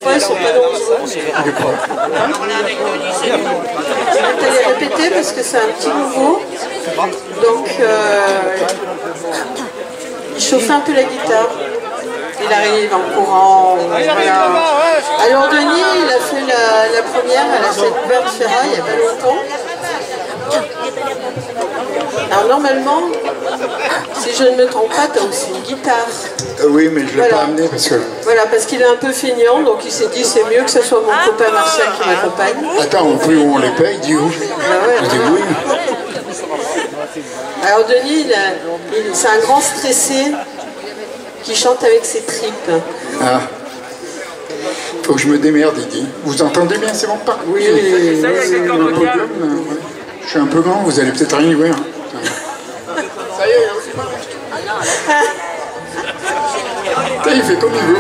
Ouais, ils sont pas dangereux. Je vais t'aller répéter parce que c'est un petit nouveau. Donc, il chauffe un peu la guitare. Il arrive en courant. Voilà. Alors, Denis, il a fait la première à la Sainte-Berne Ferraille il n'y a pas longtemps. Alors, normalement, si je ne me trompe pas, tu as aussi une guitare. Oui, mais je ne l'ai pas amené parce que... Voilà, parce qu'il est un peu feignant, donc il s'est dit c'est mieux que ce soit mon copain Martial qui m'accompagne. Attends, au prix où on les paye, dis où? Je dis oui. Alors Denis, c'est un grand stressé qui chante avec ses tripes. Ah. Faut que je me démerde, il dit. Vous entendez bien, c'est bon pas? Oui, le podium, je suis un peu grand, vous allez peut-être rien y voir. Ça y est, il fait comme il veut.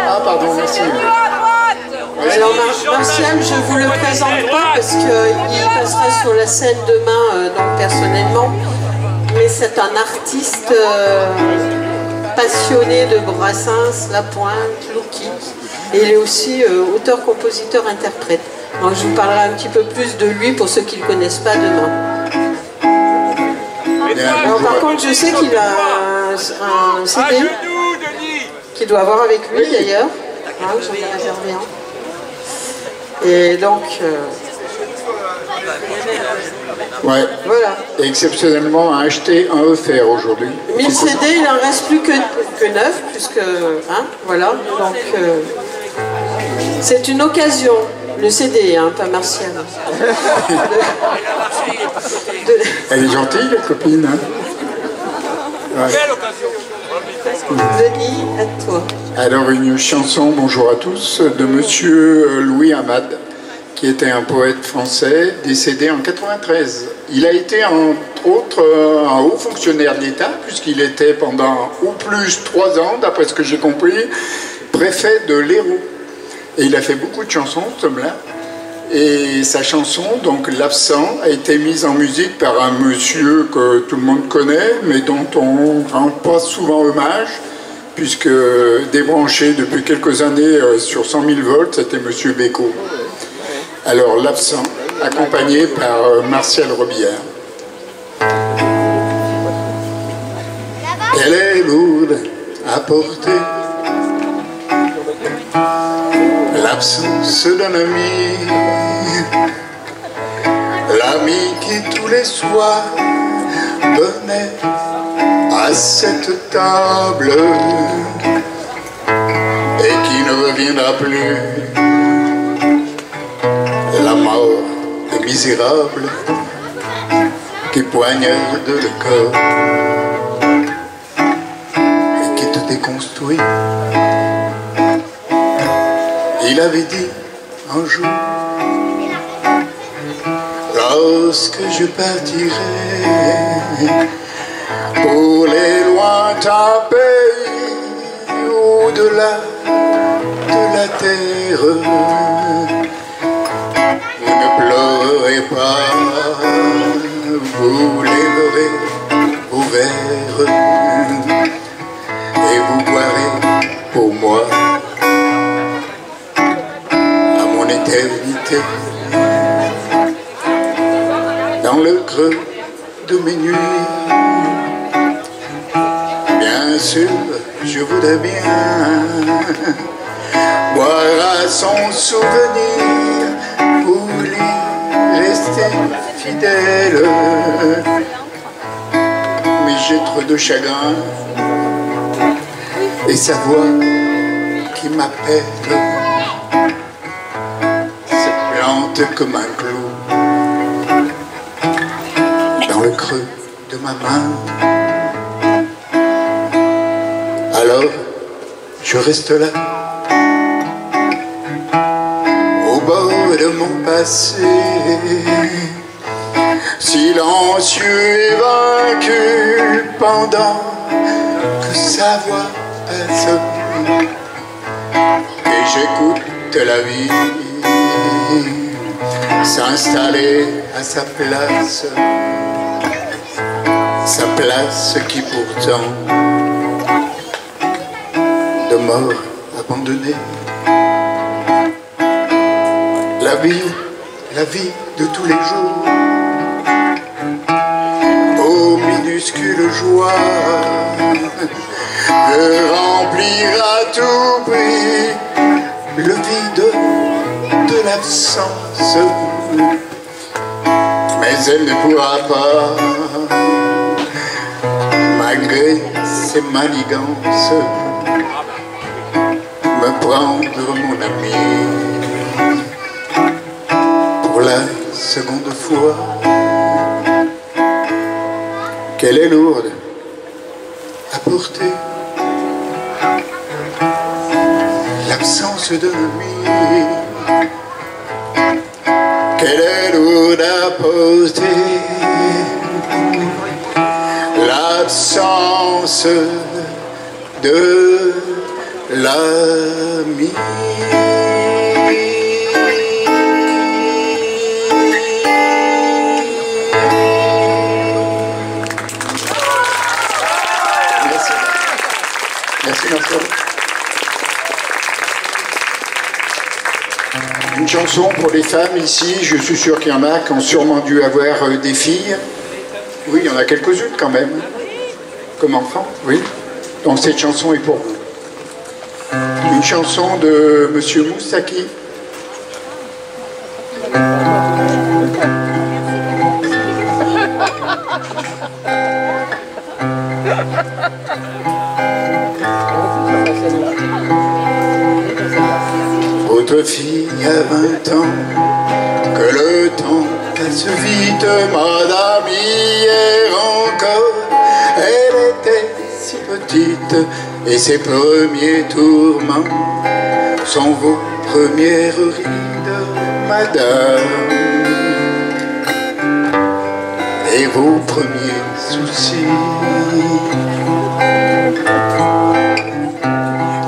Ah, pardon, merci. Alors Martial, je ne vous le présente pas parce qu'il passera sur la scène demain, donc personnellement. Mais c'est un artiste passionné de Brassens, Lapointe, Louki. Et il est aussi auteur-compositeur-interprète. Donc je vous parlerai un petit peu plus de lui pour ceux qui ne le connaissent pas demain. Alors par contre, je sais qu'il a un CD qu'il doit avoir avec lui d'ailleurs. Ah, j'en ai réservé un. Et donc... ouais. Voilà. Exceptionnellement à acheter un offert aujourd'hui. 1000 CD, il n'en reste plus que 9, puisque... Hein, voilà. Donc... c'est une occasion. Le CD, hein, pas Martial. Elle est gentille, la copine. Hein, ouais. Denis, à toi. Alors, une chanson, bonjour à tous, de monsieur Louis Hamad, qui était un poète français, décédé en 93. Il a été, entre autres, un haut fonctionnaire de l'État, puisqu'il était pendant au plus 3 ans, d'après ce que j'ai compris, préfet de l'Hérault. Et il a fait beaucoup de chansons, ce homme-là. Et sa chanson, donc L'Absent, a été mise en musique par un monsieur que tout le monde connaît, mais dont on ne rend pas souvent hommage, puisque débranché depuis quelques années sur 100 000 volts, c'était monsieur Bécaud. Alors L'Absent, accompagné par Martial Robillard. Elle est lourde à porter, l'absence d'un ami, l'ami qui tous les soirs venait à cette table et qui ne reviendra plus. La mort est misérable qui poignarde le corps et qui te déconstruit. Il avait dit un jour, lorsque je partirai pour les lointains pays au-delà de la terre, vous ne pleurez pas, vous lèverez vos verres et vous boirez pour moi éternité. Dans le creux de mes nuits, bien sûr, je voudrais bien boire à son souvenir pour lui rester fidèle. Mais j'ai trop de chagrin et sa voix qui m'appelle comme un clou dans le creux de ma main. Alors je reste là au bord de mon passé, silencieux et vaincu pendant que sa voix passe et j'écoute la vie s'installer à sa place qui pourtant de mort abandonnée. La vie de tous les jours, aux minuscules joies, de remplir à tout prix le vide de l'absence. Mais elle ne pourra pas, malgré ses manigances, me prendre mon ami pour la seconde fois. Qu'elle est lourde à porter, l'absence de lui. Qu'elle est lourde à porter, l'absence de l'ami. Merci Marcel. Une chanson pour les femmes ici, je suis sûr qu'il y en a qui ont sûrement dû avoir des filles. Oui, il y en a quelques-unes quand même. Comme enfants, oui. Donc cette chanson est pour vous. Une chanson de Monsieur Moussaki. Votre fille a 20 ans, que le temps passe vite, madame, hier encore, elle était si petite, et ses premiers tourments sont vos premières rides, madame, et vos premiers soucis.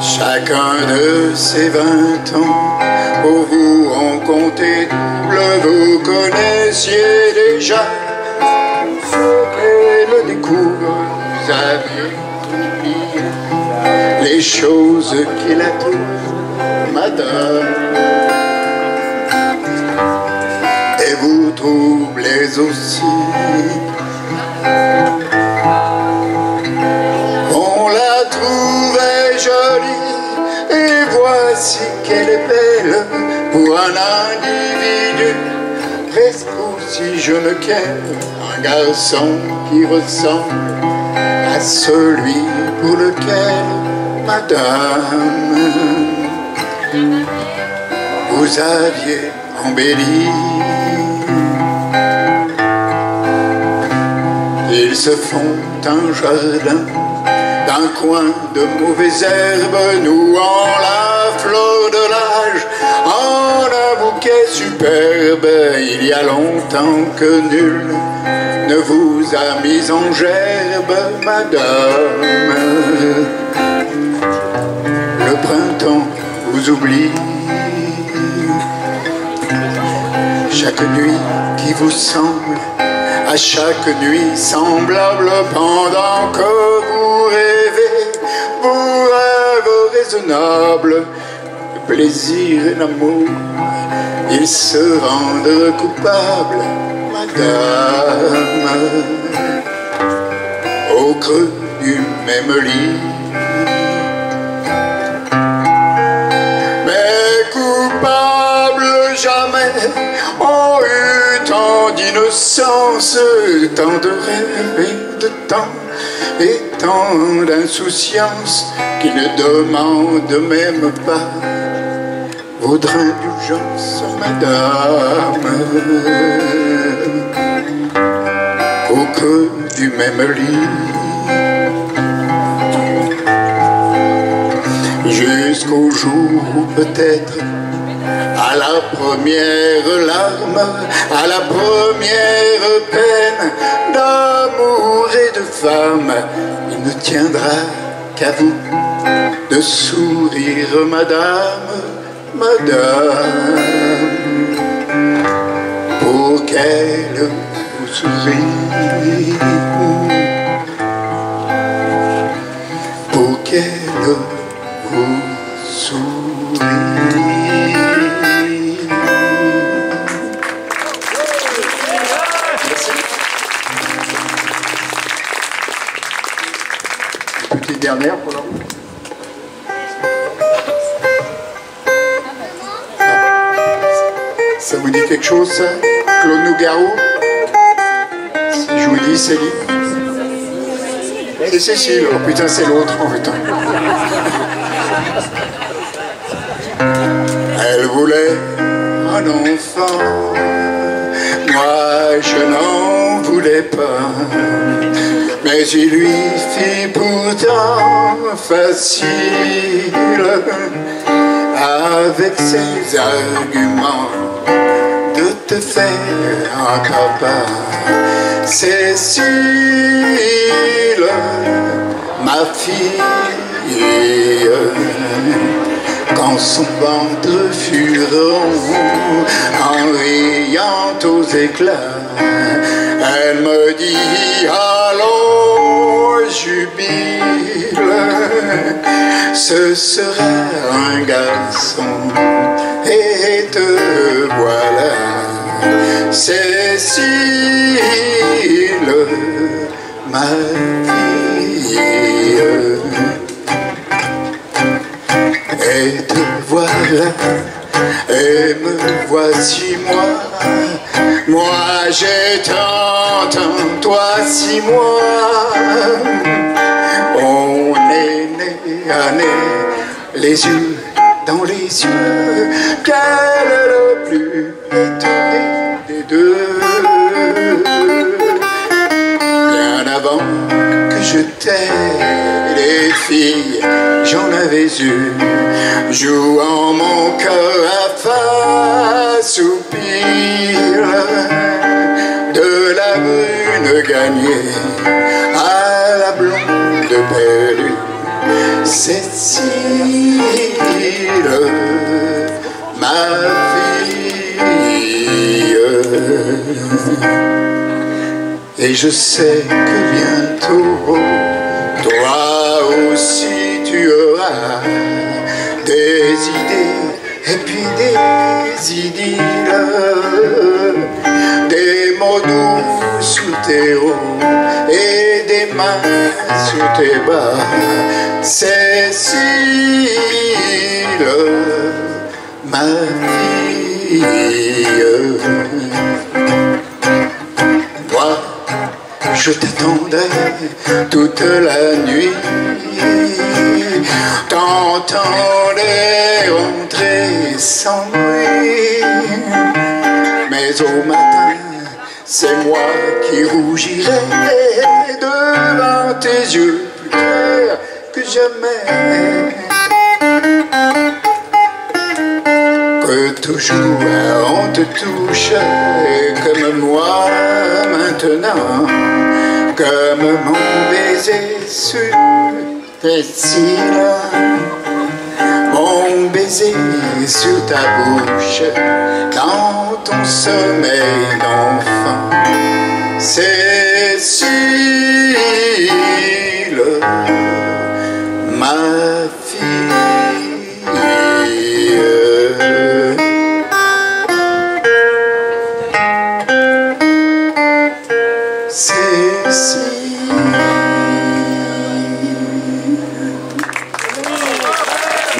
Chacun de ces 20 ans, pour vous en compter double, vous connaissiez déjà. Et le découvre, vous aviez oublié les choses qui la trouvent, madame. Et vous troublez aussi. On la trouvait jolie, et voici qu'elle est belle pour un individu. Presque aussi jeune qu'elle, un garçon qui ressemble à celui pour lequel, madame, vous aviez embelli. Ils se font un jardin d'un coin de mauvaises herbes, nouant la fleur de l'âge en un bouquet superbe. Il y a longtemps que nul ne vous a mis en gerbe, madame. Le printemps vous oublie, chaque nuit qui vous semble à chaque nuit semblable, pendant que vous rêvez, vos rêves raisonnables, le plaisir et l'amour, ils se rendent coupables, madame, au creux du même lit. Mais coupables jamais ont eu tant d'innocence, tant de rêves et de temps, et tant d'insouciance qui ne demandent même pas votre indulgence, madame, au creux du même lit. Jusqu'au jour où peut-être, à la première larme, à la première peine d'amour et de femme, il ne tiendra qu'à vous de sourire, madame, madame, pour qu'elle vous sourie, pour qu'elle sourire. Merci. Une petite dernière pour la route. Ça vous dit quelque chose, ça? Claude Nougaro? Si je vous dis Céline? C'est Cécile. Oh putain, c'est l'autre. Oh putain. Elle voulait un enfant. Moi, je n'en voulais pas. Mais il lui fit pourtant facile. Avec ses arguments de te faire un papa. Cécile, ma fille, quand son ventre fut rond, en riant aux éclats, elle me dit allons, jubile, ce sera un garçon, et te voilà, Cécile, ma fille. Et te voilà, et me voici moi j'ai 30 ans, toi 6 mois. On est né à nez, les yeux dans les yeux. Quel est le plus étonné des deux? Bien avant que je t'aie, les filles, j'en avais eu, jouant mon cœur à soupir, de la brune gagnée à la blonde perdue. Cécile, ma fille. Et je sais que bientôt, toi aussi tu auras des idées et puis des idylles, des mots doux sous tes hauts et des mains sous tes bas. Cécile, ma fille. Moi, je t'attendrai toute la nuit, t'entendais rentrer sans bruit, mais au matin, c'est moi qui rougirai devant tes yeux plus clairs que jamais. Que toujours on te touche comme moi maintenant, comme mon baiser sur tes cils, mon baiser sur ta bouche dans ton sommeil d'enfant. Cécile, ma fille.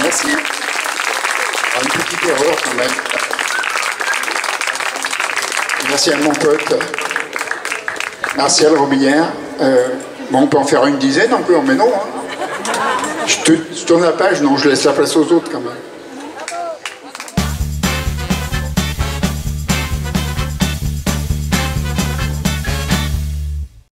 Merci. Une petite erreur quand même. Merci à mon pote Martial Robillard. Bon, on peut en faire une dizaine encore, mais non. Hein. Je tourne la page, non, je laisse la place aux autres quand même.